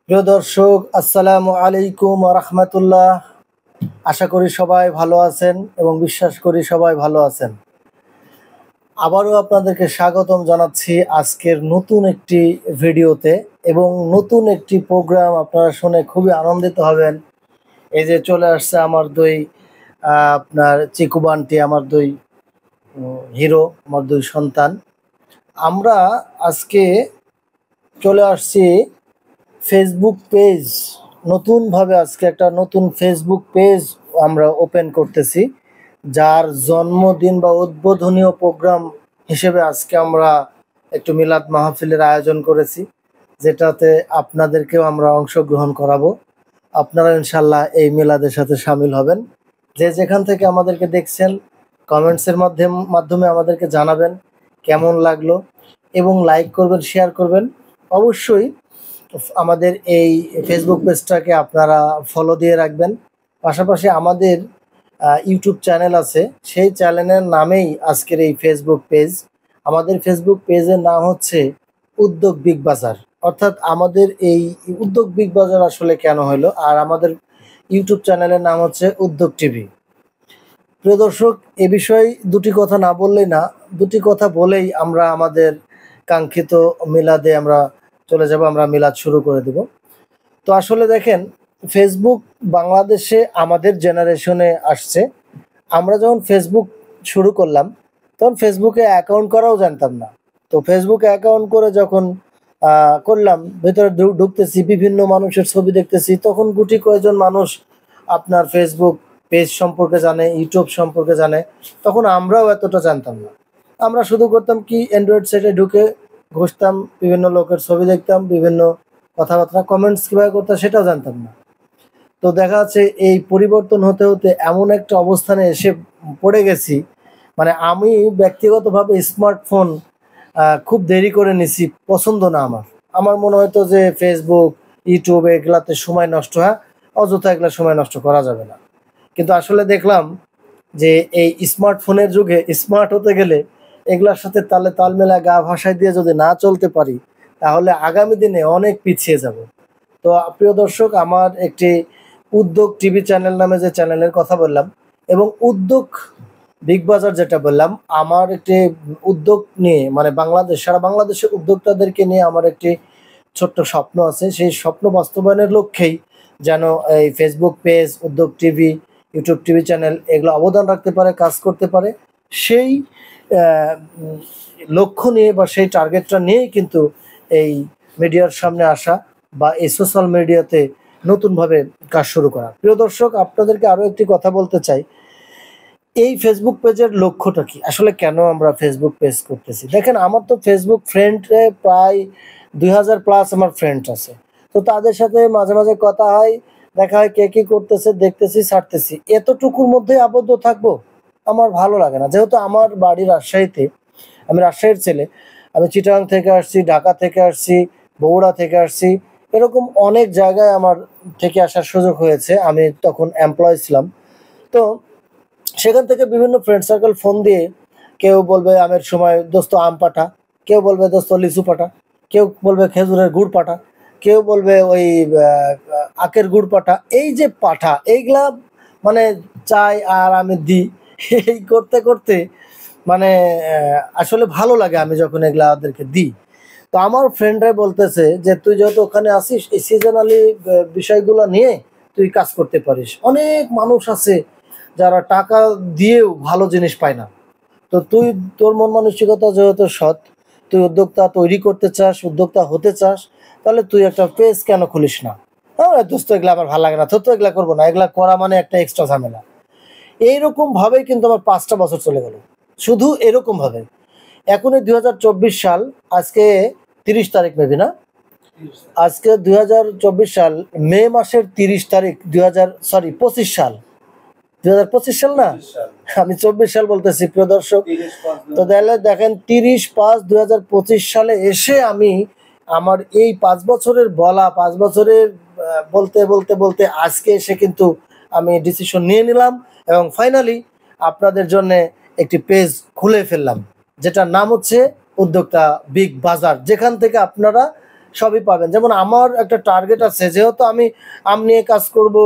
প্রিয় দর্শক, আসসালামু আলাইকুম ওয়া রাহমাতুল্লাহ। আশা করি সবাই ভালো আছেন এবং বিশ্বাস করি সবাই ভালো আছেন। আবারও আপনাদেরকে স্বাগতম জানাচ্ছি আজকের নতুন একটি ভিডিওতে এবং নতুন একটি প্রোগ্রাম আপনারা শুনে খুবই আনন্দিত হবেন। এই যে চলে আসছে আমার দুই আপনার চিকু বান্টি, আমার দুই হিরো, আমার দুই সন্তান। আমরা আজকে চলে আসছি ফেসবুক পেজ, নতুনভাবে আজকে একটা নতুন ফেসবুক পেজ আমরা ওপেন করতেছি, যার জন্মদিন বা উদ্বোধনীয় প্রোগ্রাম হিসেবে আজকে আমরা একটু মিলাদ মাহফিলের আয়োজন করেছি, যেটাতে আপনাদেরকেও আমরা অংশগ্রহণ করাবো। আপনারা ইনশাল্লাহ এই মিলাদের সাথে সামিল হবেন। যে যেখান থেকে আমাদেরকে দেখছেন, কমেন্টসের মাধ্যমে আমাদেরকে জানাবেন কেমন লাগলো এবং লাইক করবেন, শেয়ার করবেন। অবশ্যই আমাদের এই ফেসবুক পেজটাকে আপনারা ফলো দিয়ে রাখবেন। পাশাপাশি আমাদের ইউটিউব চ্যানেল আছে, সেই চ্যানেলের নামেই আজকের এই ফেসবুক পেজ। আমাদের ফেসবুক পেজের নাম হচ্ছে উদ্যোগ বিগ বাজার। অর্থাৎ আমাদের এই উদ্যোগ বিগ বাজার আসলে কেন হলো, আর আমাদের ইউটিউব চ্যানেলের নাম হচ্ছে উদ্যোগ টিভি। প্রিয় দর্শক, এ বিষয়ে দুটি কথা না বললেই না, দুটি কথা বলেই আমরা আমাদের কাঙ্ক্ষিত মিলাদে আমরা চলে যাব, আমরা মিলাদ শুরু করে দেব। তো আসলে দেখেন, ফেসবুক বাংলাদেশে আমাদের জেনারেশনে আসছে। আমরা যখন ফেসবুক শুরু করলাম তখন ফেসবুকে অ্যাকাউন্ট করাও জানতাম না। তো ফেসবুকে অ্যাকাউন্ট করে যখন করলাম, ভেতরে ঢুকতেছি, বিভিন্ন মানুষের ছবি দেখতেছি, তখন গুটি কয়েকজন মানুষ আপনার ফেসবুক পেজ সম্পর্কে জানে, ইউটিউব সম্পর্কে জানে। তখন আমরাও এতটা জানতাম না। আমরা শুধু করতাম কি, অ্যান্ড্রয়েড সাইটে ঢুকে ঘুরতাম, বিভিন্ন লোকের ছবি দেখতাম, বিভিন্ন কথাবার্তা কমেন্টস কীভাবে করতাম সেটাও জানতাম না। তো দেখা যাচ্ছে এই পরিবর্তন হতে হতে এমন একটা অবস্থানে এসে পড়ে গেছি, মানে আমি ব্যক্তিগতভাবে স্মার্টফোন খুব দেরি করে নিছি, পছন্দ না আমার। আমার মনে হয়তো যে ফেসবুক, ইউটিউব এগুলাতে সময় নষ্ট হয়, অযথা এগুলা সময় নষ্ট করা যাবে না। কিন্তু আসলে দেখলাম যে এই স্মার্টফোনের যুগে স্মার্ট হতে গেলে এগুলার সাথে তালে তাল মেলা গা ভাসায় দিয়ে যদি না চলতে পারি, তাহলে আগামী দিনে অনেক পিছিয়ে যাব। তো প্রিয় দর্শক, আমার একটি উদ্যোগ টিভি চ্যানেল নামে যে চ্যানেলের কথা বললাম এবং উদ্যোগ বিগ বাজার যেটা বললাম, আমার একটি উদ্যোগ নিয়ে, মানে সারা বাংলাদেশের উদ্যোক্তাদেরকে নিয়ে আমার একটি ছোট্ট স্বপ্ন আছে। সেই স্বপ্ন বাস্তবায়নের লক্ষ্যেই যেন এই ফেসবুক পেজ, উদ্যোগ টিভি, ইউটিউব টিভি চ্যানেল এগুলো অবদান রাখতে পারে, কাজ করতে পারে, সেই লক্ষ্য নিয়ে বা সেই টার্গেটটা নিয়েই কিন্তু এই মিডিয়ার সামনে আসা বা এই সোশ্যাল মিডিয়াতে নতুনভাবে কাজ শুরু করা। প্রিয় দর্শক, আপনাদেরকে আরও একটি কথা বলতে চাই। এই ফেসবুক পেজের লক্ষ্যটা কি, আসলে কেন আমরা ফেসবুক পেজ করতেছি? দেখেন, আমার তো ফেসবুক ফ্রেন্ডে প্রায় 2000+ আমার ফ্রেন্ড আছে। তো তাদের সাথে মাঝে মাঝে কথা হয়, দেখা হয়, কে কী করতেছে দেখতেছি, ছাড়তেছি। এতটুকুর মধ্যে আবদ্ধ থাকবো আমার ভালো লাগে না। যেহেতু আমার বাড়ি রাজশাহীতে, আমি রাজশাহীর ছেলে, আমি চিটাগাং থেকে আসছি, ঢাকা থেকে আসছি, বগুড়া থেকে আসছি, এরকম অনেক জায়গায় আমার থেকে আসার সুযোগ হয়েছে। আমি তখন এমপ্লয় ছিলাম। তো সেখান থেকে বিভিন্ন ফ্রেন্ড সার্কেল ফোন দিয়ে কেউ বলবে আমের সময় দোস্ত আম পাঠা, কেউ বলবে দোস্ত লিচু পাঠা, কেউ বলবে খেজুরের গুড় পাঠা, কেউ বলবে ওই আখের গুড় পাঠা। এই যে পাঠা, এইগুলা মানে চাই আর আমি দিই, এই করতে করতে মানে আসলে ভালো লাগে আমি যখন এগুলা ওদেরকে দিই। তো আমার ফ্রেন্ডরাই বলতেছে যে তুই যেহেতু ওখানে আসিস, এই সিজনালি বিষয়গুলো নিয়ে তুই কাজ করতে পারিস। অনেক মানুষ আছে যারা টাকা দিয়েও ভালো জিনিস পায় না। তো তুই, তোর মন মানসিকতা যেহেতু সৎ, তুই উদ্যোক্তা তৈরি করতে চাস, উদ্যোক্তা হতে চাস, তাহলে তুই একটা পেজ কেন খুলিস না? হ্যাঁ দোস্ত, এগুলো আমার ভালো লাগে না, তো এগুলা করবো না, এগুলা করা মানে একটা এক্সট্রা ঝামেলা। এইরকম ভাবেই কিন্তু আমার 5টা বছর চলে গেল, শুধু এরকম ভাবে। এখনই 2024 সাল, আজকে 30 তারিখ মেবি না, আজকে 2024 সাল, মে মাসের 30 তারিখ, 25 সাল, 2025 সাল না, আমি 24 সাল বলতেছি প্রিয় দর্শক। তো দেখেন, 30/5/2025 সালে এসে আমি আমার এই 5 বছরের বলা, 5 বছরের বলতে বলতে বলতে আজকে এসে কিন্তু আমি ডিসিশন নিয়ে নিলাম এবং ফাইনালি আপনাদের জন্য একটি পেজ খুলে ফেললাম, যেটার নাম হচ্ছে উদ্যোক্তা বিগ বাজার, যেখান থেকে আপনারা সবই পাবেন। যেমন আমার একটা টার্গেট আছে, যেহেতু আমি আম নিয়ে কাজ করব,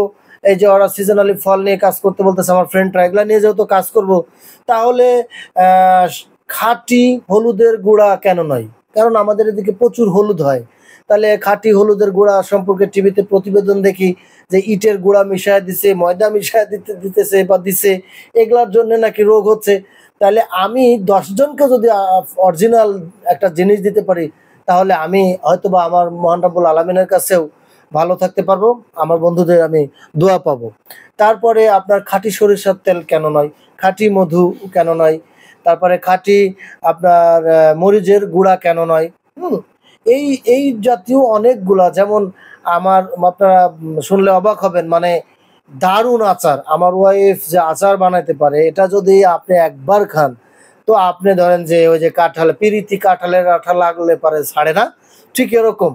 এই যে ওরা সিজনালি ফল নিয়ে কাজ করতে বলতেছে আমার ফ্রেন্ডরা, এগুলা নিয়ে যেহেতু কাজ করব, তাহলে খাঁটি হলুদের গুঁড়া কেন নয়? কারণ আমাদের এদিকে প্রচুর হলুদ হয়। তাহলে খাঁটি হলুদের গুঁড়া সম্পর্কে টিভিতে প্রতিবেদন দেখি যে ইটের গুঁড়া মিশায় দিছে, ময়দা মিশায় দিতেছে বা দিছে, এগুলার জন্য নাকি রোগ হচ্ছে। তাহলে আমি 10 জনকে যদি অরিজিনাল একটা জিনিস দিতে পারি, তাহলে আমি হয়তো বা আমার মহান রাব্বুল আলামিনের কাছেও ভালো থাকতে পারবো, আমার বন্ধুদের আমি দোয়া পাবো। তারপরে আপনার খাঁটি সরিষার তেল কেন নয়, খাঁটি মধু কেন নয়, তারপরে খাঁটি আপনার মরিচের গুঁড়া কেন নয়। হুম, এই এই জাতীয় অনেকগুলা, যেমন আমার, আপনারা শুনলে অবাক হবেন, মানে দারুণ আচার আমার ওয়াইফ যে আচার বানাইতে পারে, এটা যদি আপনি একবার খান, তো আপনি ধরেন যে ওই যে কাঁঠাল, পিরিতি কাঁঠালের আঠা লাগলে পারে ছাড়ে না, ঠিক এরকম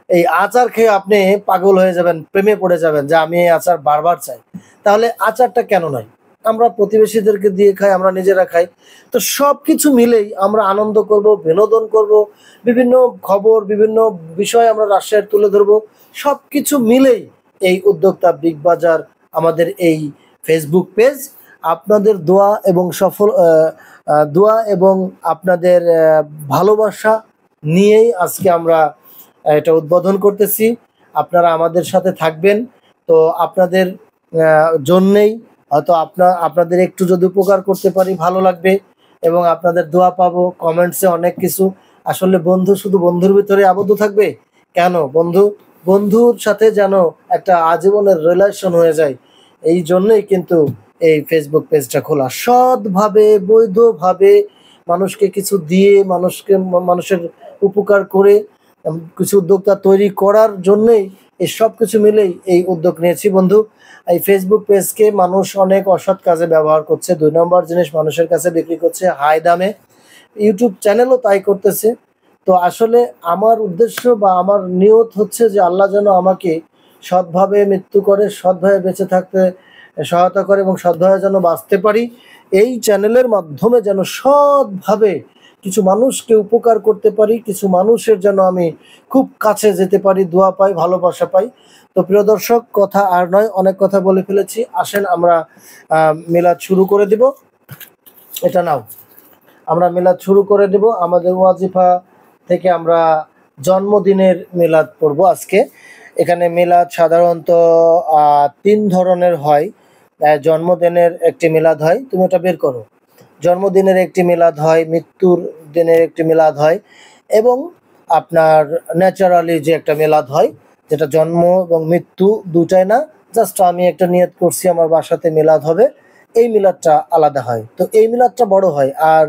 এই আচার খেয়ে আপনি পাগল হয়ে যাবেন, প্রেমে পড়ে যাবেন যে আমি এই আচার বারবার চাই। তাহলে আচারটা কেন নয়? আমরা প্রতিবেশীদেরকে দিয়ে খাই, আমরা নিজেরা খাই। তো সবকিছু মিলেই আমরা আনন্দ করব, বিনোদন করব, বিভিন্ন খবর, বিভিন্ন বিষয় আমরা রাজশাহীর তুলে ধরবো। সবকিছু মিলেই এই উদ্যোক্তা বিগ বাজার, আমাদের এই ফেসবুক পেজ, আপনাদের দোয়া এবং দোয়া এবং আপনাদের ভালোবাসা নিয়েই আজকে আমরা এটা উদ্বোধন করতেছি। আপনারা আমাদের সাথে থাকবেন। তো আপনাদের জন্যেই হয়তো আপনাদের একটু যদি উপকার করতে পারি ভালো লাগবে, এবং আপনাদের দোয়া পাবো, কমেন্টসে অনেক কিছু। আসলে বন্ধু শুধু বন্ধুর ভিতরে আবদ্ধ থাকবে কেন? বন্ধুর সাথে যেন একটা আজীবনের রিলেশন হয়ে যায়, এই জন্যই কিন্তু এই ফেসবুক পেজটা খোলা। সৎভাবে, বৈধভাবে মানুষকে কিছু দিয়ে, মানুষের উপকার করে, কিছু উদ্যোক্তা তৈরি করার জন্যই এই সব কিছু মিলেই এই উদ্যোগ নিয়েছি বন্ধু। এই ফেসবুক পেজকে মানুষ অনেক অসৎ কাজে ব্যবহার করছে, 2 নম্বর জিনিস মানুষের কাছে বিক্রি করছে হাই দামে। ইউটিউব চ্যানেলও তাই করতেছে। তো আসলে আমার উদ্দেশ্য বা আমার নিয়ত হচ্ছে যে আল্লাহ যেন আমাকে সৎভাবে মৃত্যু করে, সৎভাবে বেঁচে থাকতে সহায়তা করে, এবং সৎভাবে যেন বাঁচতে পারি। এই চ্যানেলের মাধ্যমে যেন সৎভাবে কিছু মানুষকে উপকার করতে পারি, কিছু মানুষের যেন আমি খুব কাছে যেতে পারি, দোয়া পাই, ভালোবাসা পাই। তো প্রিয় দর্শক, কথা আর নয়, অনেক কথা বলে ফেলেছি, আসেন আমরা মিলাদ শুরু করে দিব। এটা নাও, আমরা মিলাদ শুরু করে দেব। আমাদের ওয়াজিফা থেকে আমরা জন্মদিনের মিলাদ পড়ব আজকে। এখানে মিলাদ সাধারণত 3 ধরনের হয়। জন্মদিনের একটি মিলাদ হয়, তুমি ওটা বের করো। জন্মদিনের একটি মিলাদ হয়, মৃত্যুর দিনের একটি মিলাদ হয়, এবং আপনার ন্যাচারালি যে একটা মিলাদ হয়, যেটা জন্ম এবং মৃত্যু দুটাই না, জাস্ট আমি একটা নিয়ত করছি আমার বাসাতে মিলাদ হবে, এই মিলাদটা আলাদা হয়। তো এই মিলাদটা বড় হয়, আর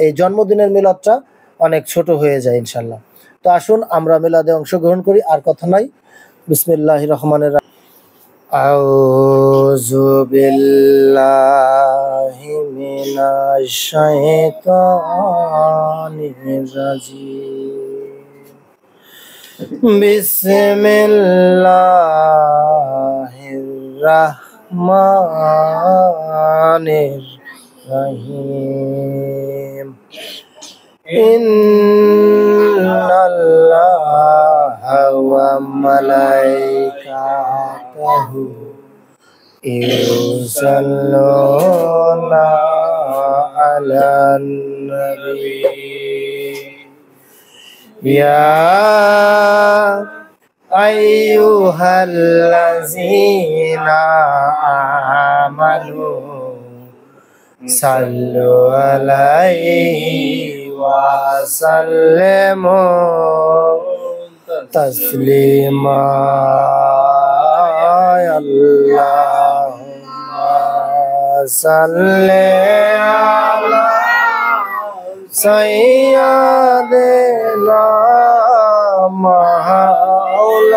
এই জন্মদিনের মিলাদটা অনেক ছোট হয়ে যায় ইনশাল্লাহ। তো আসুন আমরা মিলাদে অংশগ্রহণ করি, আর কথা নাই। বিসমিল্লাহির রহমানির রহিম। আউযু বিল্লাহি মিনাশ শাইতানির রাজিম। বিসমিল্লাহির রাহমানির রহিম। ইন্নাল্লাহা ওয়া মালাইকাতাহু ইউসাল্লুনা আলান নবী ইয়া আইয়ুহাল্লাযীনা আমানু সাল্লু আলাইহি ওয়া সাল্লিমু তাসলিমা। আল্লাহুম্মা সাল্লি আলা সাইয়্যিদিনা মাওলানা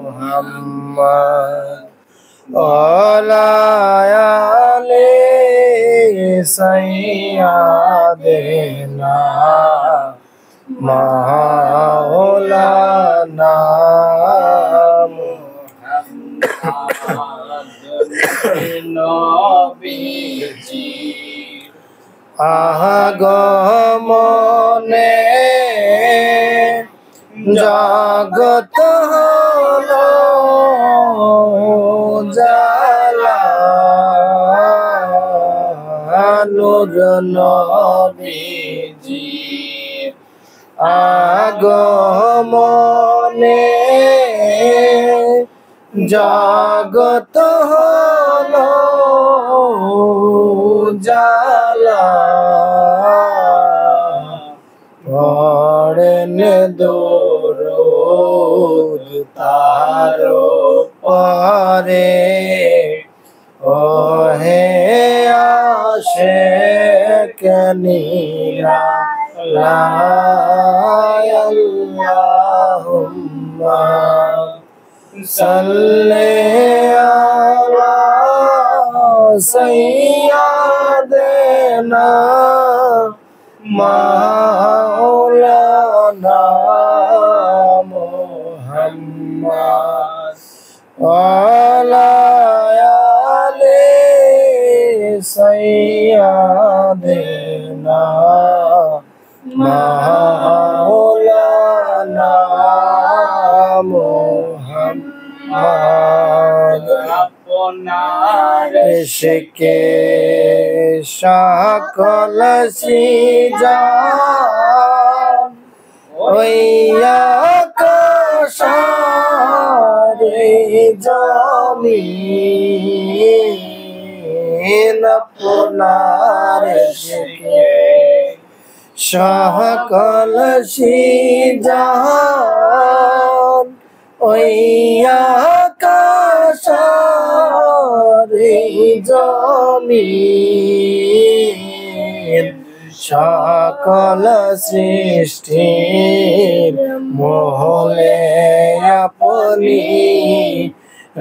মুহাম্মদ ওয়ালা আলি সাইয়্যিদিনা মাওলানা আগমনে জগত হলো জালা নূর নবীজি আগমনে জগত হলো জালা পড়েন দরুদ তার পরে ও হে আশিক নিরা আল্লাহুম্মা সাল্লি আলা সাইয়্যিদিনা মাওলানা মুহাম্মদ ওয়ালা আলি সাইয়্যিদিনা মাওলানা মুহাম্মদ আপনার ইশকে সকল সিজান ওই আকাশে জমিন আপনার ইশকে সকল সিজান ওই আকাশে জমিন সকল সৃষ্টির মহলে আপনি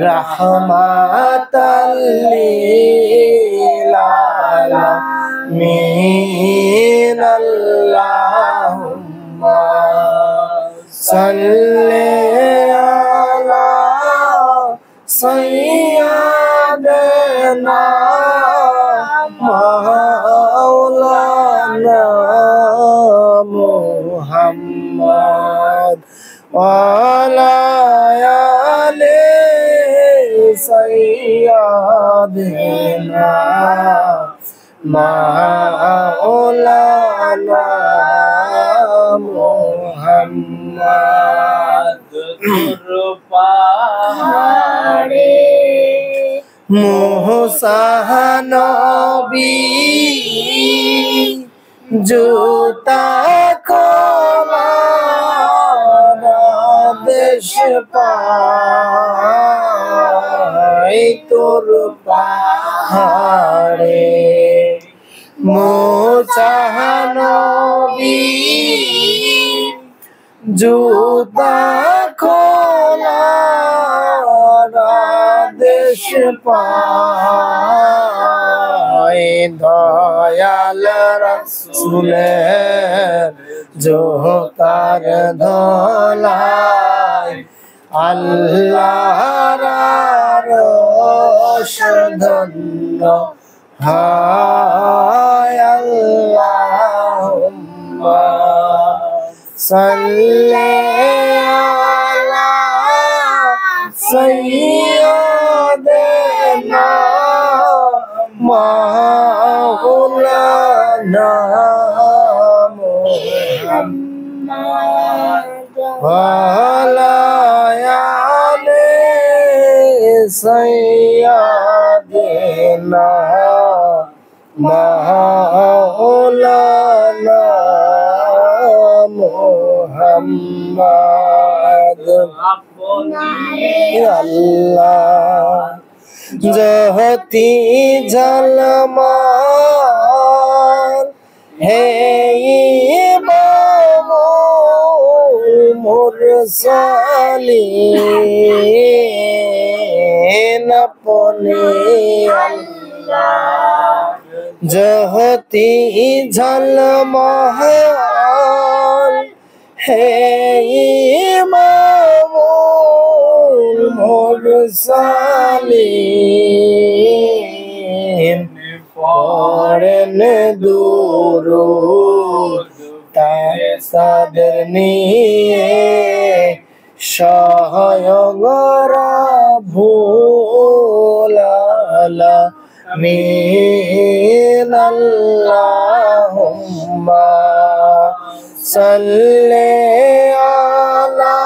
রহমাতাল লিল আলামিন আল্লাহুম্মা সাল্লি আলা সাইয়্যিদিনা মাওলানা মুহাম্মদ ওয়ালা আলি সাইয়্যিদিনা মাওলানা মুহাম্মদ পাহাড়ে মুসা নবী জুতা খোলা দেশ পাই তোর পাহাড়ে মুসা নবী জুতা খোলা দেশ পাই দয়াল রাসূলের জোতার ধলাই আল্লাহর আরশ ধন্য হায় আল্লাহুম্মা সাল্লি আলা সাইয়্যিদিনা মাওলানা মুহাম্মদ ওয়ালা আলি সাইয়্যিদিনা মাওলানা মুহাম্মদ আল্লাহ জহতি ঝলমার হে ইমামুল মুরসালিন আপনি আল্লাহ জহতি ঝলমার হে ইমামুল মুরসালিন পড়েন দুরূদ তাদের নিয়ে স্বয়ং রব্বুল আলামিন আল্লাহুম্মা সাল্লি আলা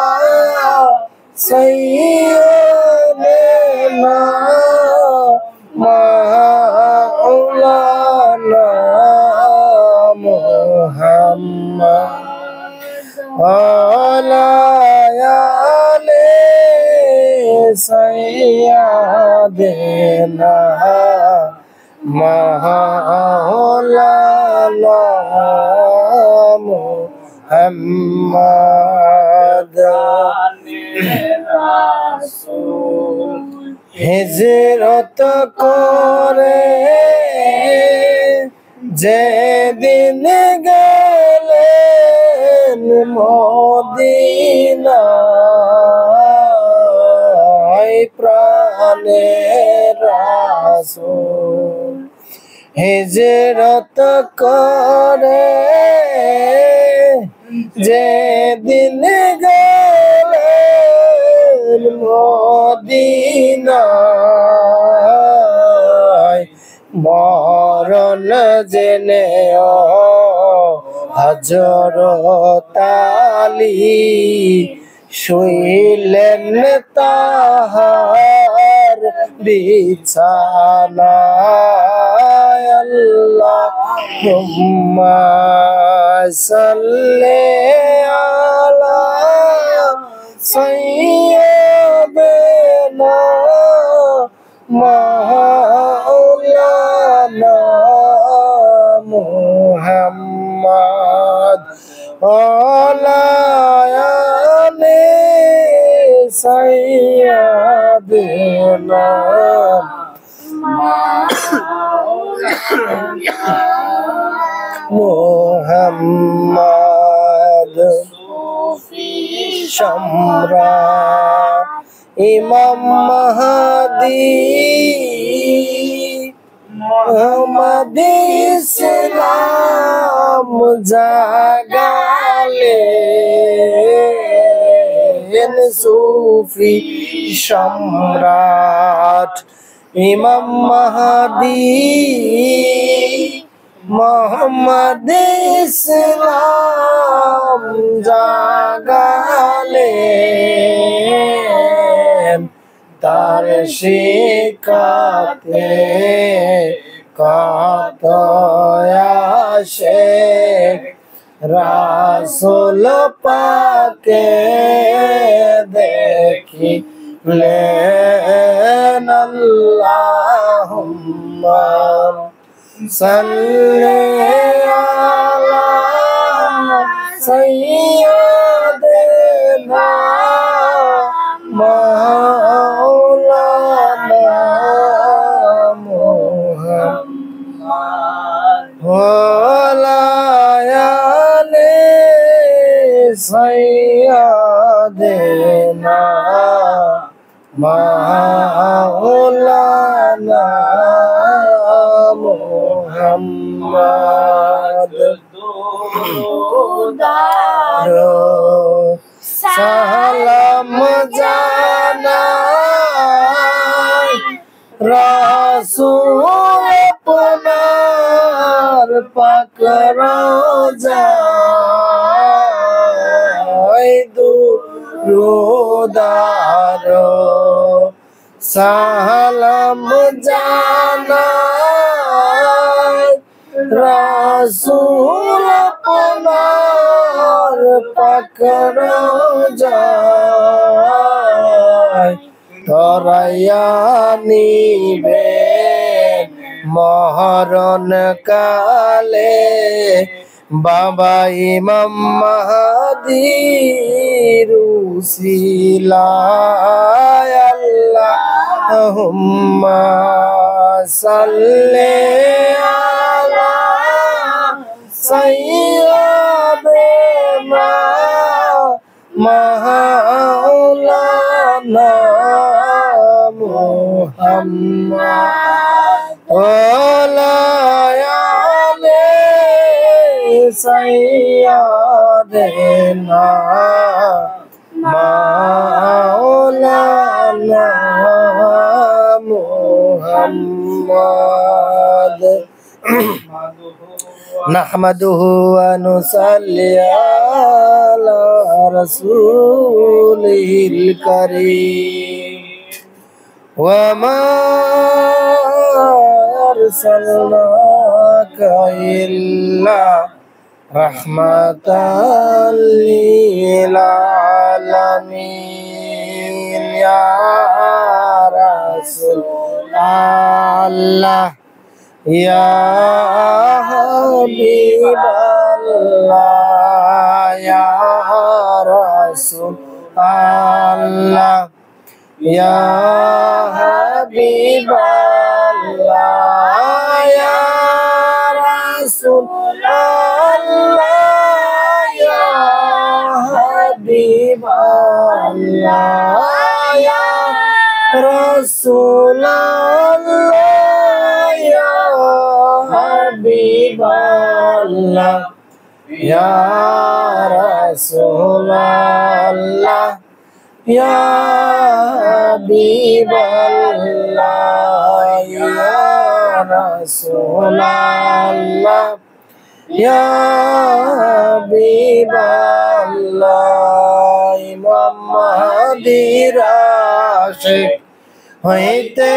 সাইয়্যিদিনা মাওলানা মুহাম্মদ আলা আলি সাইয়্যিদিনা মাওলানা মুহাম্মদ হিজরত করে যেদিন গেলেন মদিনায় প্রাণের রাসূল হিজরত করে যেদিন গেলেন মদিনায় মরণ জেনেও হযরত আলী শুইলেন তাহার বিছানায় আল্লাহুম্মা সাল্লি আলা সাইয়্যিদিনা মাওলানা মুহাম্মদ আলা আলি সাইয়্যিদিনা মুহাম্মদ সম্রাট ইমাম মাহদী মুহাম্মদ ইসলাম জাগালেন সুফি সম্রাট ইমাম মাহদী মুহাম্মদ ইসলাম জাগালেন তার শিকাতে কত আসে রাসূল পাকে দেখিলেন আল্লাহুম্মা সাল্লি আলা সাইয়্যিদিনা মাওলানা মুহাম্মদ ওয়ালা আলি সাইয়্যিদিনা মাওলানা মুহাম্মদ সালাম জানাই রাসূল আপনার পাক রওজায় দুরুদার সালাম জানাই রাসূল আপনার পাক রওজায় ধরাইয়া নিবেন মরণ কালে বাবা ইমাম মাহদীর উসিলায় আল্লাহুম্মা সাল্লি আলা সাইয়্যিদিনা মাওলানা মুহাম্মদ ওয়ালা আলি সাইয়্যিদিনা محمد نحمده ونصلي على رسوله الكريم وما أرسلناك إلا رحمة للعالمين يا رسول الله يا حبيب الله يا رسول الله يا حبيب الله يا رسول الله يا حبيب الله يا رسول الله يا حبيب الله يا رسول الله يا حبيب الله يا رسول الله يا حبيب الله মোহাম্মদীর আশিক হইতে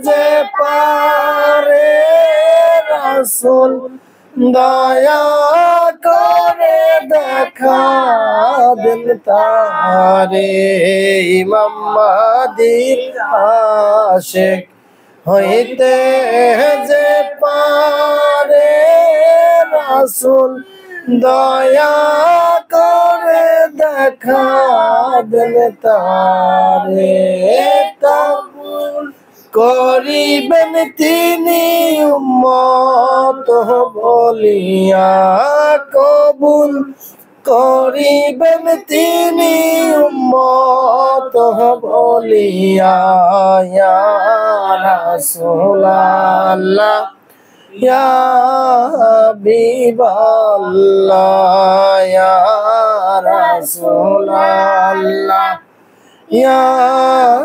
যে পারে রাসূল দয়া করে দেখা দেন তারে মোহাম্মদীর আশিক হইতে যে পারে রাসূল দয়া করে দেখা দেন তারে কবুল করিবেন তিনি উম্মত বলিয়া কবুল করিবেন তিনি উম্মত বলিয়া ইয়া রাসূলুল্লাহ ইয়া হাবিবাল্লাহ ইয়া রাসূলুল্লাহ ইয়া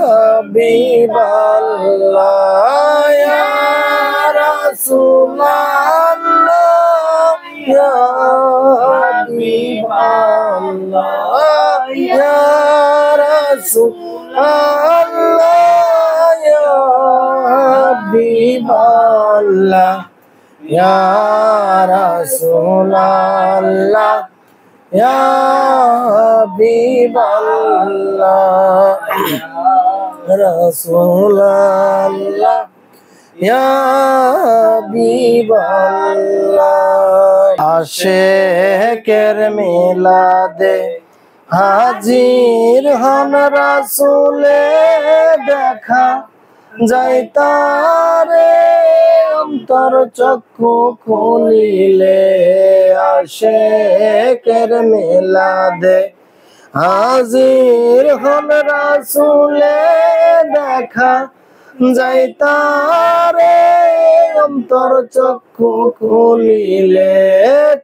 হাবিবাল্লাহ ইয়া রাসূলুল্লাহ ইয়া হাবিবাল্লাহ ইয়া রাসূলুল্লাহ ইয়া হাবিবাল্লাহ ইয়া রাসূলুল্লাহ ইয়া হাবিবাল্লাহ রাসূলুল্লাহ ইয়া হাবিবাল্লাহ আশিকের মিলাদে হাজির হন রাসূলে দেখা যায় তারে অন্তর চক্ষু খুলিলে আশিকের মিলাদে হাজির হন রাসূলে দেখা যায় তারে অন্তর চক্ষু খুলিলে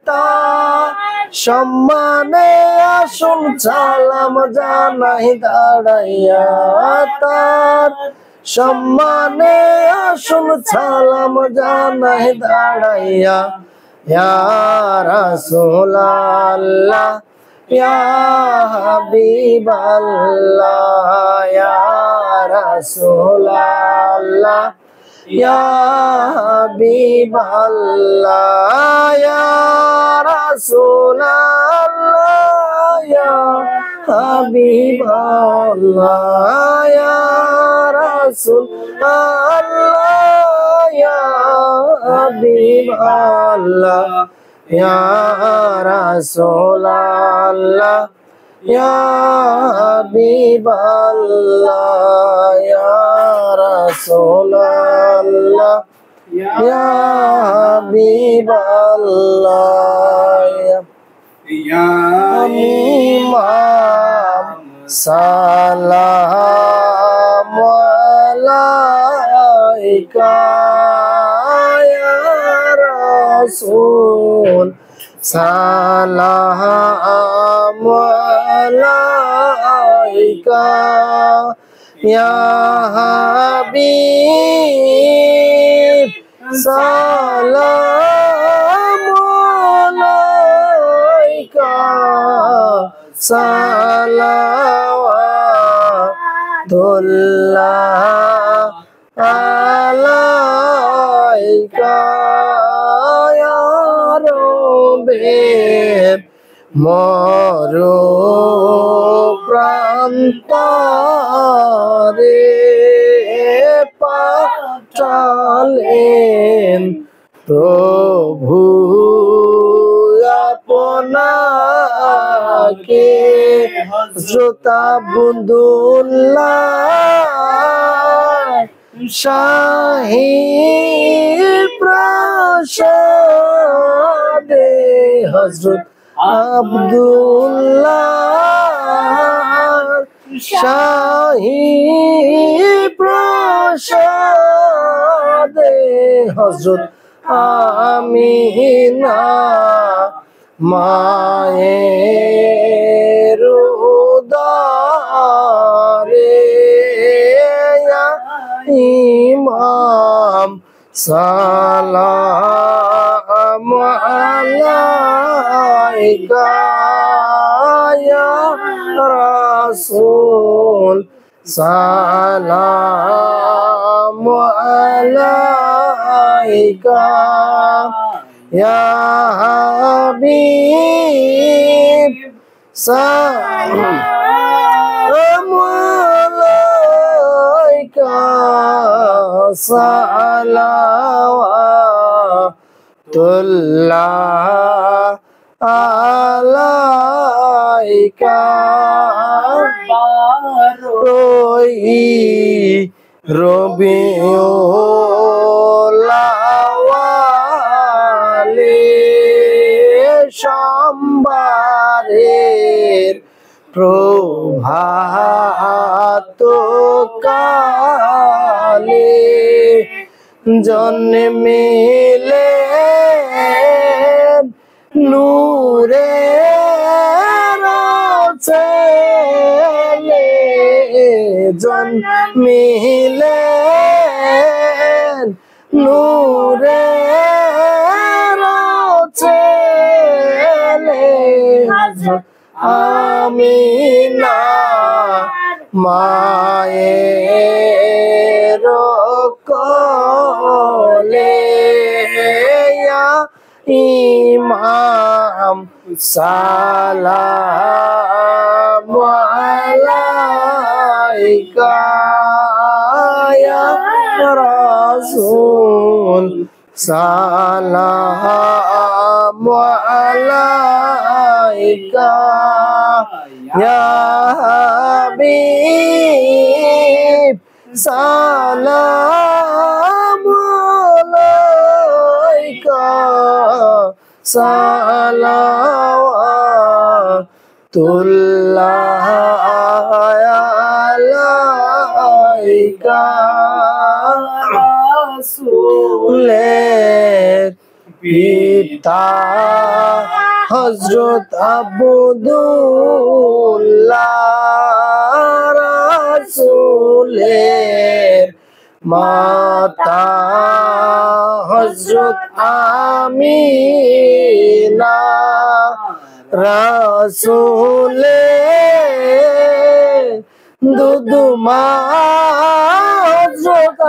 তা সম্মানে আসুন সালাম জানাই দাঁড়াইয়া তার সম্মানে আসুন সালাম জানাই দাঁড়াইয়া ইয়া রাসূলুল্লাহ ইয়া হাবিবাল্লাহ ইয়া রাসূলুল্লাহ ইয়া হাবিবাল্লাহ ইয়া রাসূলুল্লাহ ইয়া হাবিবাল্লাহ ইয়া রাসূলুল্লাহ ইয়া হাবিবাল্লাহ ইয়া রাসূলুল্লাহ ইয়া হাবিবাল্লাহ ইয়া রাসূলুল্লাহ ইয়া হাবিবাল্লাহ ইয়া ইমাম সালাম আলাইকা ইয়া রাসূল সালাম আলাইকা ইয়া হাবিব সালামু আলাইকা সালাওয়াতুল্লাহ আলাইকা ইয়া রাব্বি মরু প্রান্তরে পাঠালেন প্রভু আপনাকে হযরত আব্দুল্লাহ শাহী প্রাসাদে হযরত আব্দুল্লাহ শাহী প্রাসাদে হযরত আমিনা মায়ের উদরে ইমাম সালাম আলাইকা ইয়া রাসূল সালাম আলাইকা ইয়া হাবিব সালাম আলাইকা সালাওয়াতুল্লাহ আলাইকা রবিউল আউয়ালে সোমবারের প্রভাত কালে জন্মিলে নূরের ছেলে জন্মিলে নূরের ছেলে আমিনা মায়ের কোলে ইমাম সালাম আলাইকা ইয়া রাসূল সালাম আলাইকা ইয়া হাবিব সালাম আলাইকা সালাওয়াতুল্লাহ আলাইকা রাসূলের পিতা হযরত আব্দুল্লাহ রাসূলের মাতা হযরত আমিনা রাসূলের দুধমা হযরত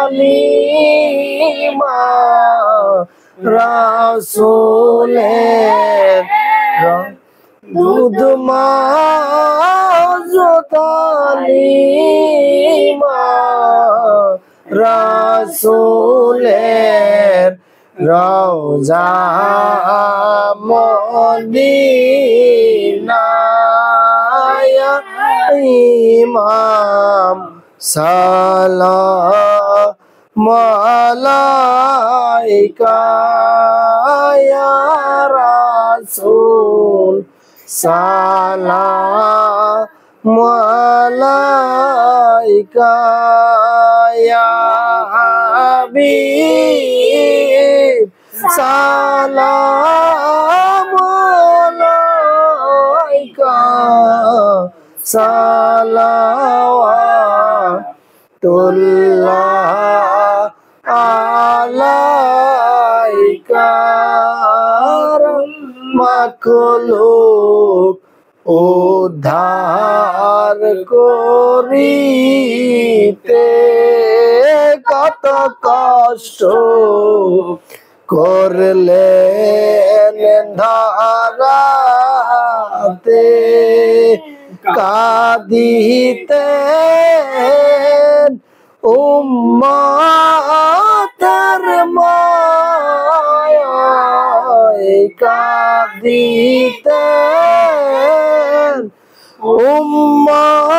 আলিমা রাসূলের দুধমা হযরত আলিমা রাসূলের রওজা মদিনায় ইমাম সালাম আলাইকা ইয়া রাসূল সালাম আলাইকা ইয়া হাবিব সালাম আলাইকা সালাওয়াতুল্লাহ আলা লোক উদ্ধার করিতে কত কষ্ট করলেন ধরাতে কাঁদিতেন উম্মতের মায়ায় কাঁদিতেন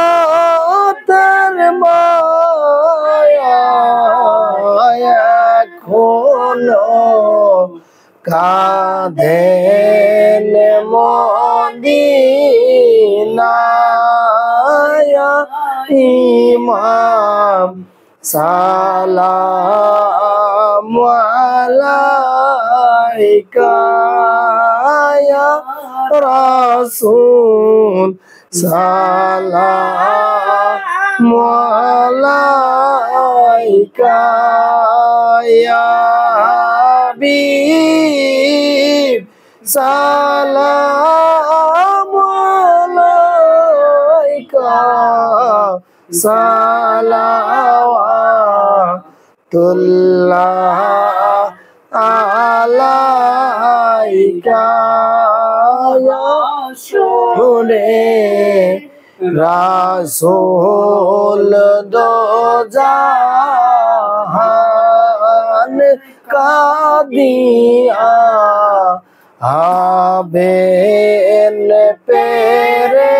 উম্মতের মায়ায় এখনো কাঁদেন মদিনায় ইমাম সালাম আলাইকা ইয়া রাসূল সালাম আলাইকা ইয়া হাবিব সালাম আলাইকা সালাওয়াতুল্লাহ আলাইকা ইয়া শুনে রাসূল দো জাহান কাদিয়া আবেন পেরেশান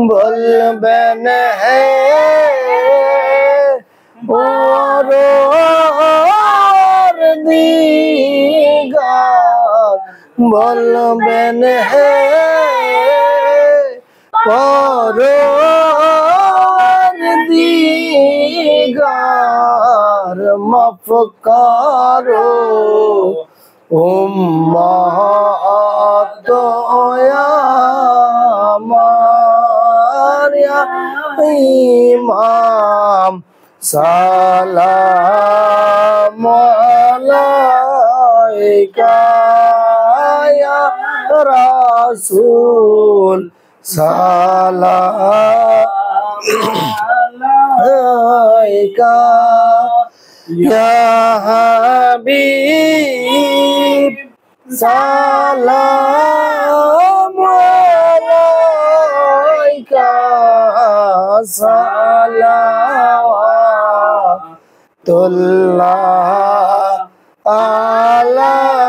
বলবেন হে পরদিগার বলবেন হে পরদিগার মাফ করো উম্মত আমার ইয়া ইমাম সালাম আলাইকা ইয়া রাসূল সালাম আলাইকা ইয়া হাবিব সালাম আলাইকা সালাওয়াতুল্লাহ আলাইকা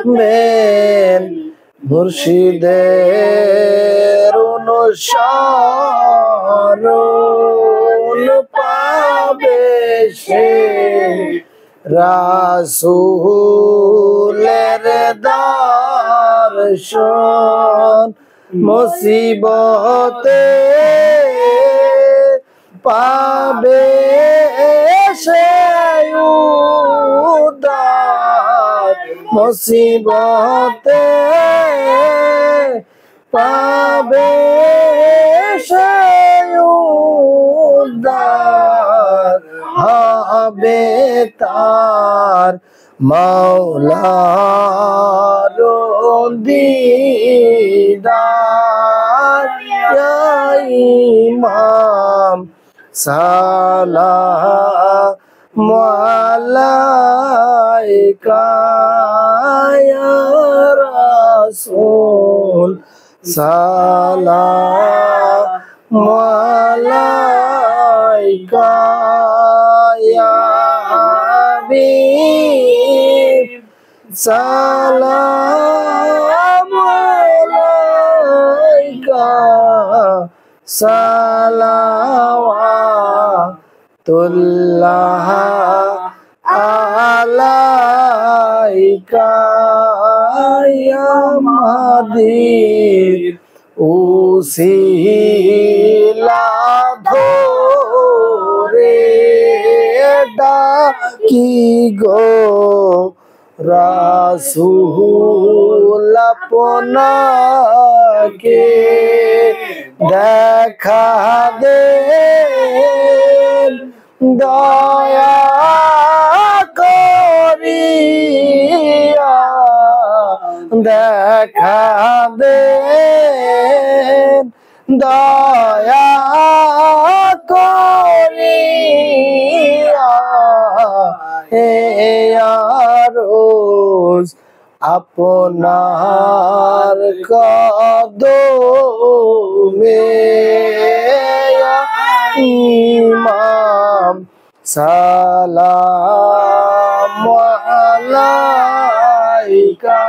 করবেন মুর্শিদের অনুসরণ পাবে সে রাসূলের দর্শন মুসিবতে পাবে সে উদ্ধার মুসিবতে পাবে সে উদ্ধার হবে তার মাওলার দিদার ইয়া ইমাম সালাম আলাইকা ইয়া রাসূল সালাম আলাইকা ইয়া হাবিব সালাম আলাইকা সালাওয়াতুল্লাহ আলাইকা ইয়া মাদির উসিলা ধরে ডাকি গো রাসূল আপনাকে দেখা দেন দয়া করিয়া দেখা দেন, দয়া করিয়া হে রোজ আপনার কদমে ইমাম সালাম আলাইকা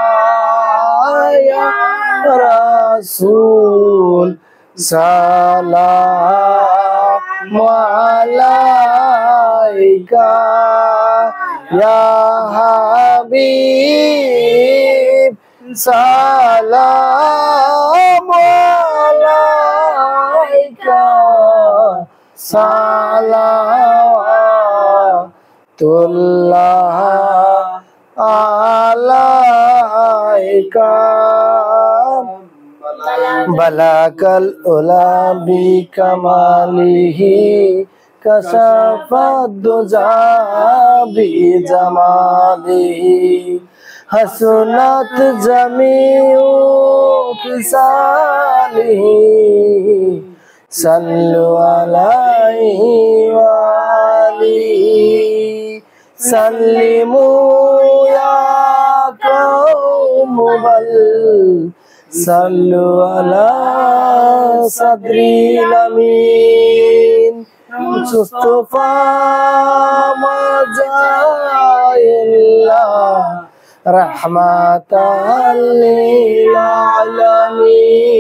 ইয়া রাসূল সালাম আলাইকা ইয়া হাবিব সালাম আলাইকা সালাওয়াতুল্লাহ আলাইকা বালাকাল উলা বিকামালিহি কাশাফাদ দুজা বিজামালিহি হাসনাত জামিউ কিসালিহি সাল্লু আলাইহি ওয়া আলিহি সাল্লিমু ইয়া কওমু বাল সাল্লু আলা সাদরিল আমিন মুস্তাফা মাজাইল্লাহ রাহমাতাল লিল আলামিন।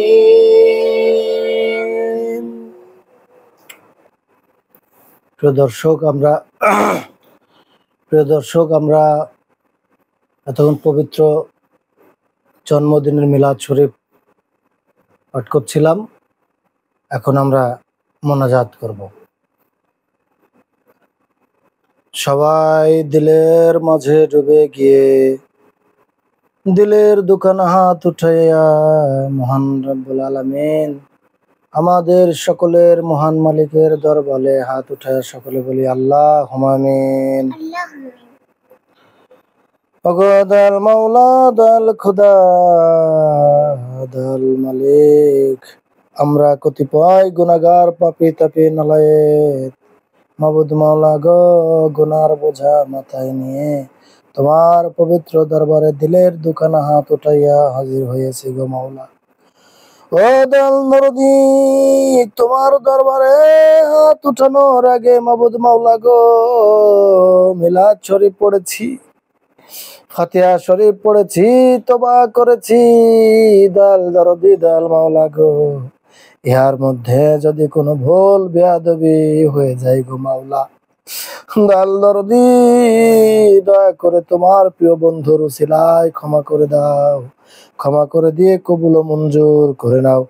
প্রিয় দর্শক, আমরা এতক্ষণ পবিত্র জন্মদিনের মিলাদ শরীফ পাঠ করছিলাম। এখন আমরা মোনাজাত করব। সবাই দিলের মাঝে ডুবে গিয়ে দিলের দোকান হাত উঠাইয়া মহান রব্বুল আলামিন আমাদের সকলের মহান মালিকের দরবারে হাত উঠাইয়া সকলে বলি আল্লাহুম্মা আমিন। দাল মাওলা দাল খুদা দাল মালিক, আমরা কতিপয় গুনাহগার পাপী তাপী নালায়েত মাবুদ মাওলা গো, গুনার বোঝা মাথায় নিয়ে তোমার পবিত্র দরবারে দিলের দোকানে হাত উঠাইয়া হাজির হয়েছে গো মাওলা। ও দাল দরদি, তোমার দরবারে হাত উঠানোর আগে মাবুদ মাওলা গো মিলাদ শরীফ পড়েছি, ফাতিহা শরীফ পড়েছি, তওবা করেছি। দাল দরদি দাল মাওলা গো, ইহার মধ্যে যদি কোনো ভুল বেয়াদবি হয়ে যায় গো মাওলা, দাল দরদি দয়া করে তোমার প্রিয় বন্ধুর উসিলায় ক্ষমা করে দাও। ক্ষমা করে দিয়ে কবুল ও মঞ্জুর করে নাও,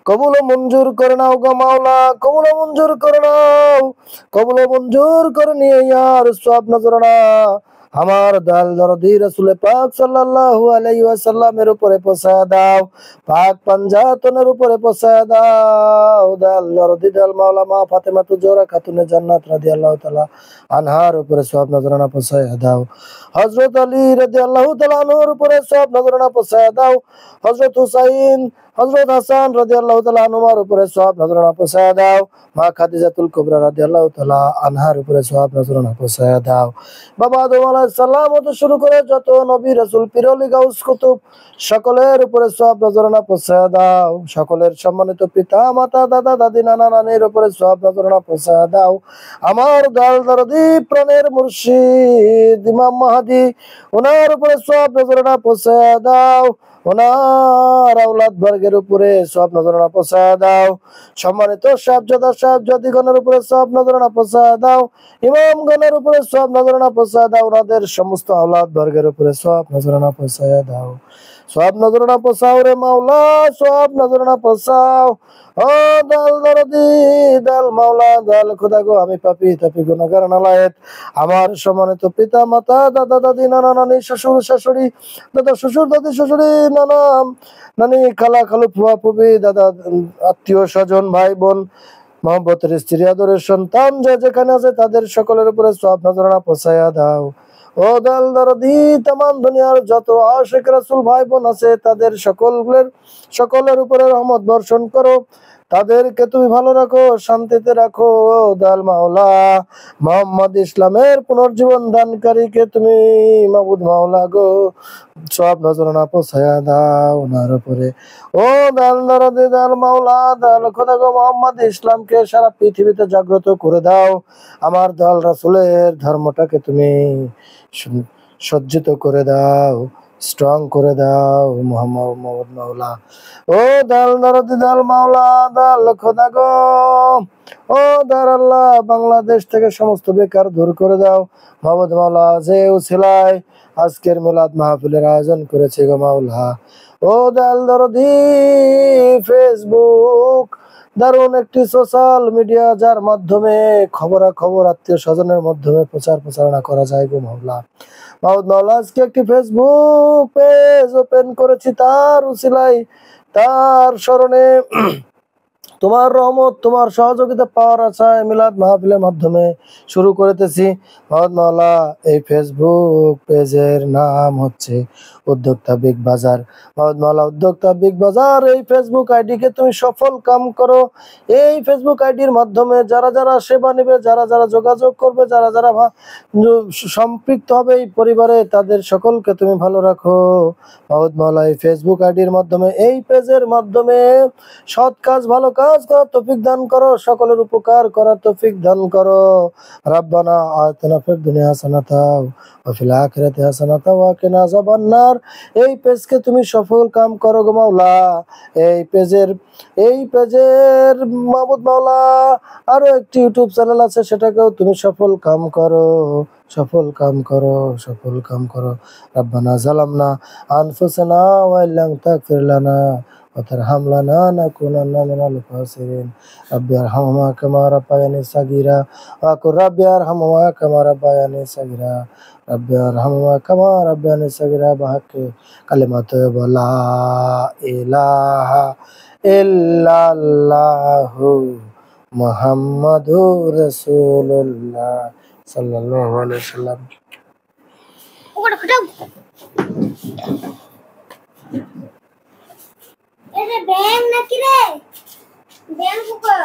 কবুল ও মঞ্জুর করে নাও গো মাওলা, কবুল ও মঞ্জুর করে নাও, কবুল ও মঞ্জুর করে নিয়ে ইয়ার সওয়াব নজরানা আমার দাল দরদি রাসূল পাক সাল্লাল্লাহু আলাইহি ওয়াসাল্লামের উপরে পৌঁছায় দাও, পাক পাঞ্জাতনের উপরে পৌঁছায় দাও। দাল দরদি দাল মাওলা মা ফাতেমাতু জোহরা খাতুনে জান্নাত রাদিয়াল্লাহু তাআলা আনহার উপরে সওয়াব নজরানা পৌঁছায় দাও। হযরত আলী রাদিয়াল্লাহু তাআলা আনহুর উপরে সওয়াব নজরানা পৌঁছায় দাও। হযরত হুসাইন, হযরত হাসান রাদিয়াল্লাহু তাআলা আনহুর উপরে সওয়াব নজরানা পৌঁছায় দাও। মা খাদিজাতুল কুবরা রাদিয়াল্লাহু তাআলা আনহার উপরে সওয়াব নজরানা পৌঁছায় দাও। বাবা আদম আলাইহিস সালাম হতে শুরু করে যত নবী রাসূল পীর ওলি গাউস কুতুব সকলের উপরে সওয়াব নজরানা পৌঁছায় দাও। সকলের সম্মানিত পিতা মাতা দাদা দাদি নানা নানির উপরে সওয়াব নজরানা পৌঁছায় দাও। আমার দাল দরদি প্রাণের মুর্শিদ ইমাম মাহদী ওনার উপরে সওয়াব নজরানা পৌঁছায় দাও। ওনার আওলাদ বর্গের উপরে সওয়াব নজরানা পৌঁছায় দাও। সম্মানিত সাহেবজাদা সাহেবজাদিগণের উপরে সওয়াব নজরানা পৌঁছায় দাও। ইমামগণের উপরে সওয়াব নজরানা পৌঁছায় দাও। ওনাদের সমস্ত আওলাদ বর্গের উপরে সওয়াব নজরানা পৌঁছায় দাও। সওয়াব নজরানা পৌঁছাও রে মাওলা, সওয়াব নজরানা পৌঁছাও। ও দাল দরদি দাল মাওলা দাল খোদা গো, আমি পাপী তাপী গুনাহগার নালায়েত আমার সম্মানিত পিতা মাতা দাদা দাদি নানা নানি শ্বশুর শাশুড়ি দাদা শ্বশুর দাদি শ্বশুরি নানা নানি খালা খালু ফুয়া ফুবি দাদা আত্মীয় স্বজন ভাই বোন মহব্বতের স্ত্রী আদরের সন্তান যে যেখানে আছে তাদের সকলের উপরে সওয়াব নজরানা পৌঁছায়া দাও। ও দয়াল দরদি তাম দুনিয়ার যত আশিক রাসূল ভাই বোন আছে তাদের সকলের উপরে রহমত বর্ষণ করো, তাদেরকে তুমি ভালো রাখো, শান্তিতে রাখো। দয়াল মাওলা মোহাম্মদ ইসলামের পুনর্জীবন দানকারীকে তুমি মাবুদ মাওলা গো সব নজরানা পৌঁছায়া দাও ওনার উপরে। ও দয়াল দরদি দয়াল মাওলা দয়াল খোদা গো মোহাম্মদ ইসলামকে সারা পৃথিবীতে জাগ্রত করে দাও। আমার দয়াল রাসূলের ধর্মটাকে তুমি সজ্জিত করে দাও, স্ট্রং করে দাও মোহাম্মদ মাওলা। ও দয়াল দরদি দয়াল মাওলা দয়াল খোদা গো, ও দয়াল আল্লাহ বাংলাদেশ থেকে সমস্ত বেকার দূর করে দাও মাহমুদ মাওলা। যে উছিলায় আজকের মিলাদ মাহফিলের আয়োজন করেছে গো মাওলা। ও দয়াল দরদি ফেসবুক দারুণ একটি সোশ্যাল মিডিয়া যার মাধ্যমে খবরাখবর আত্মীয় স্বজনের মাধ্যমে প্রচারণা করা যায় গো মাওলা। মাহমুদ মাওলা আজকে একটি ফেসবুক পেজ ওপেন করেছি, তার উছিলায় তার স্মরণে তোমার রহমত তোমার সহযোগিতা পাওয়ার আশায় মিলাদ মাহফিলের মাধ্যমে শুরু করেতেছি। মাহমুদ মাওলা এই ফেসবুক পেজের নাম হচ্ছে উদ্যোক্তা বিগ বাজার। মাহমুদ মাওলা উদ্যোক্তা বিগ বাজার এই ফেসবুক আইডিকে তুমি সফল কাম করো। এই ফেসবুক আইডির মাধ্যমে যারা যারা সেবা নেবে, যারা যারা যোগাযোগ করবে, যারা যারা সম্পৃক্ত হবে এই পরিবারে, তাদের সকলকে তুমি ভালো রাখো মাহমুদ মাওলা। এই ফেসবুক আইডির মাধ্যমে এই পেজের মাধ্যমে সৎ কাজ ভালো কাজ করার তৌফিক দান করো, সকলের উপকার করার তৌফিক দান করো। রাব্বানা আতিনা ফিদ দুনিয়া হাসানাতাও ওয়া ফিল আখিরাতি হাসানাতাও ওয়া কিনা আযাবান্নার। এই পেজকে তুমি সফল কাম করো গো মাওলা। এই পেজের মাহমুদ মাওলা আরো একটি ইউটিউব চ্যানেল আছে, সেটাকেও তুমি সফল কাম করো, সফল কাম করো, সফল কাম করো। রাব্বানা জালামনা আনফুসানা ওয়া ইল্লাম তাগফির লানা وترحم لنا نكونن من الخاسرين رب ارحمهما كما ربياني صغيرا وقل رب ارحمهما كما ربياني صغيرا رب ارحمهما كما ربياني صغيرا بحق كلمة لا إله إلا الله محمد رسول الله صلى الله عليه وسلم. এরে ব্যাং নাকি রে? ব্যাং পোকা।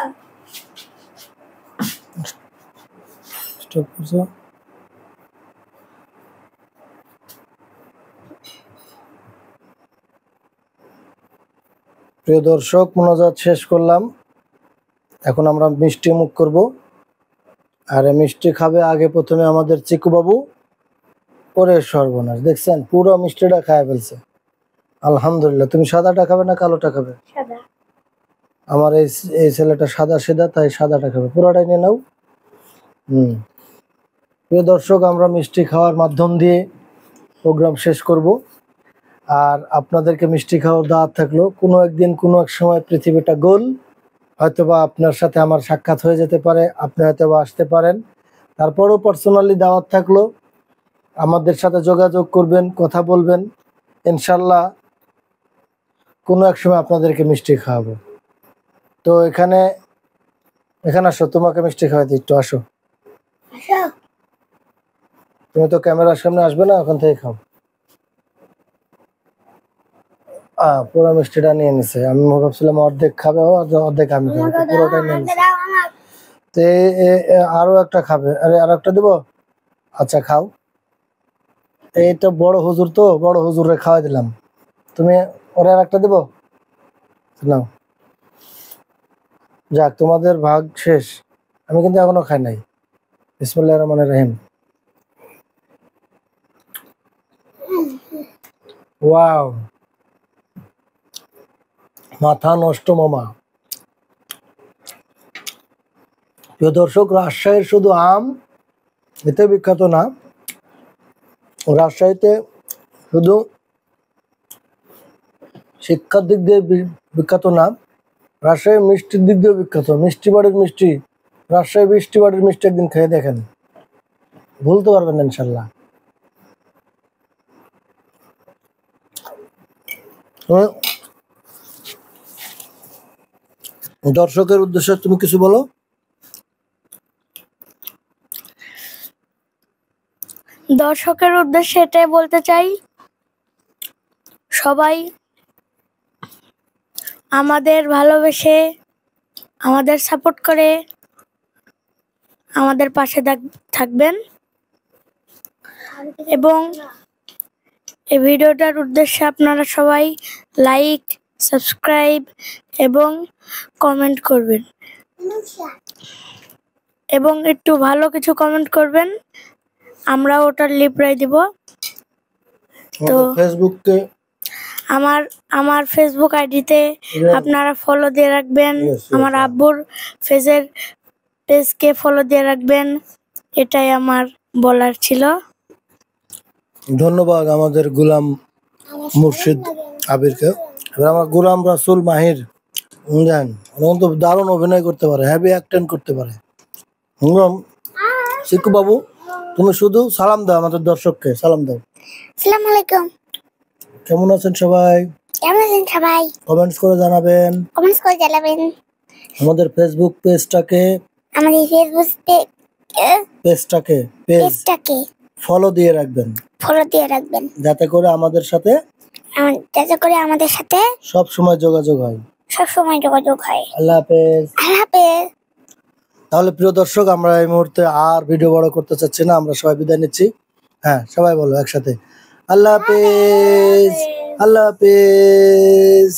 স্টপ করছো? প্রিয় দর্শক, মোনাজাত শেষ করলাম। এখন আমরা মিষ্টি মুখ করব। আর মিষ্টি খাবে আগে প্রথমে আমাদের চিকু বাবু। ওরে সর্বনাশ, দেখছেন পুরো মিষ্টিটা খায় ফেলছে। আলহামদুলিল্লাহ। তুমি সাদাটা খাবে না কালোটা খাবে? সাদা। আমার এই ছেলেটা সাদা সেদা, তাই সাদাটা খাবে। পুরোটাই নিয়ে নাও। প্রিয় দর্শক, আমরা মিষ্টি খাওয়ার মাধ্যম দিয়ে প্রোগ্রাম শেষ করব। আর আপনাদেরকে মিষ্টি খাওয়ার দাওয়াত থাকলো। কোনো একদিন কোনো এক সময় পৃথিবীটা গোল, হয়তোবা আপনার সাথে আমার সাক্ষাৎ হয়ে যেতে পারে, আপনি হয়তোবা আসতে পারেন। তারপরও পার্সোনালি দাওয়াত থাকলো, আমাদের সাথে যোগাযোগ করবেন, কথা বলবেন। ইনশাল্লাহ কোনো এক সময় আপনাদেরকে মিষ্টি খাওয়াবো। তো এখানে আসো, তোমাকে মিষ্টি খাওয়াতে একটু আসো। তুমি তো ক্যামেরার সামনে আসবে না, ওখান থেকে খাও। পুরো মিষ্টিটা নিয়ে নিছে। আমি ভাবছিলাম অর্ধেক খাবে, অর্ধেক আমি খাবো, পুরোটাই নিয়ে নিছে। তো আরো একটা খাবে? আরে আরো একটা দিব? আচ্ছা খাও। এইটা বড় হুজুর, তো বড় হুজুরে খাওয়াই দিলাম। তুমি ওরে আর একটা দিব? নাও। যাক, তোমাদের ভাগ শেষ। আমি কিন্তু এখনো খাই নাই। বিসমিল্লাহির রহমানির রহিম। ওয়াও, মাথা নষ্ট মামা। প্রিয় দর্শক, রাজশাহীর শুধু আম এতে বিখ্যাত না, রাজশাহীতে শুধু শিক্ষার দিক দিয়ে বিখ্যাত না, রাজশাহী মিষ্টির দিক দিয়ে বিখ্যাত। মিষ্টি বাড়ির মিষ্টি, রাজশাহী মিষ্টি বাড়ির মিষ্টি একদিন খেয়ে দেখেন, ভুলতে পারবেন না ইনশাল্লাহ। দর্শকের উদ্দেশ্যে তুমি কিছু বলো। দর্শকের উদ্দেশ্যে এটাই বলতে চাই, সবাই আমাদের ভালোবেসে, আমাদের সাপোর্ট করে, আমাদের পাশে থাকবেন। এবং এই ভিডিওটার উদ্দেশ্যে আপনারা সবাই লাইক, সাবস্ক্রাইব এবং কমেন্ট করবেন, এবং একটু ভালো কিছু কমেন্ট করবেন, আমরা ওটার রিপ্লাই দিব। তো ফেসবুকে আমার ফেসবুক আইডিতে আপনারা ফলো দিয়ে রাখবেন, আমার আব্বুর পেজকে ফলো দিয়ে রাখবেন। এটাই আমার বলার ছিল। ধন্যবাদ আমাদের গোলাম মুর্শিদ আবিরকে। এবার আমার গোলাম রাসুল মাহির জান তো দারুণ অভিনয় করতে পারে, হ্যাভি অ্যাক্টিং করতে পারে। শিকু বাবু, তুমি শুধু সালাম দাও, আমাদের দর্শককে সালাম দাও। আসসালামু আলাইকুম। কেমন আছেন সবাই? কেমন আছেন সবাই? কমেন্টস করে জানাবেন। কমেন্টস করে জানাবেন। আমাদের ফেসবুক পেজটাকে ফলো দিয়ে রাখবেন, যাতে করে আমাদের সাথে সব সময় যোগাযোগ হয়। আল্লাহ হাফেজ। তাহলে প্রিয় দর্শক, আমরা এই মুহূর্তে আর ভিডিও বড় করতে চাচ্ছি না, আমরা সবাই বিদায় নিচ্ছি। হ্যাঁ, সবাই বলো একসাথে, আল্লাহ হাফেজ। আল্লাহ হাফেজ।